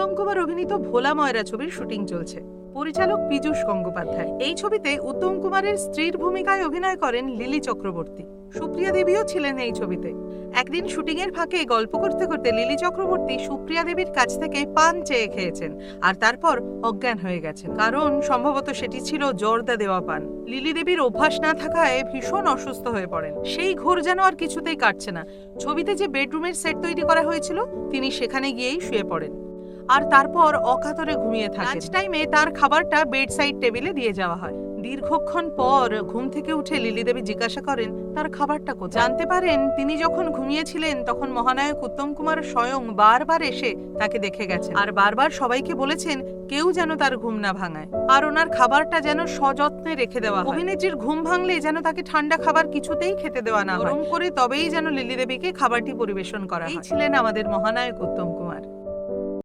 উত্তম কুমার অভিনীত ভোলা ময়রা ছবির শুটিং চলছে। পরিচালক পীযূষ গঙ্গোপাধ্যায়। এই ছবিতে উত্তম কুমারের স্ত্রীর ভূমিকায় অভিনয় করেন লিলি চক্রবর্তী। সুপ্রিয়া দেবীও ছিলেন এই ছবিতে। একদিন শুটিং এর ফাঁকে গল্প করতে করতে লিলি চক্রবর্তী সুপ্রিয়া দেবীর কাছ থেকে পান চেয়ে খেয়েছেন আর তারপর অজ্ঞান হয়ে গেছেন, কারণ সম্ভবত সেটি ছিল জর্দা দেওয়া পান। লিলি দেবীর অভ্যাস না থাকায় ভীষণ অসুস্থ হয়ে পড়েন। সেই ঘোর যেন আর কিছুতেই কাটছে না। ছবিতে যে বেডরুমের সেট তৈরি করা হয়েছিল তিনি সেখানে গিয়েই শুয়ে পড়েন আর তারপর অকাতরে ঘুমিয়ে থাকেন। লাঞ্চ টাইমে তার খাবারটা বেড সাইড টেবিলে দিয়ে যাওয়া হয়। দীর্ঘক্ষণ পর ঘুম থেকে উঠে লিলি দেবী জিজ্ঞাসা করেন তার খাবারটা কোথায়। জানতে পারেন তিনি যখন ঘুমিয়েছিলেন তখন মহানায়ক উত্তম কুমার স্বয়ং বারবার এসে তাকে দেখে গেছেন আর বারবার সবাইকে বলেছেন কেউ যেন তার ঘুম না ভাঙায় আর ওনার খাবারটা যেন সযত্নে রেখে দেওয়া হয়। অভিনেত্রীর ঘুম ভাঙলে যেন তাকে ঠান্ডা খাবার কিছুতেই খেতে দেওয়া না হয়, গরম করে তবেই যেন লিলি দেবীকে খাবারটি পরিবেশন করা হয়। এই ছিলেন আমাদের মহানায়ক উত্তম কুমার।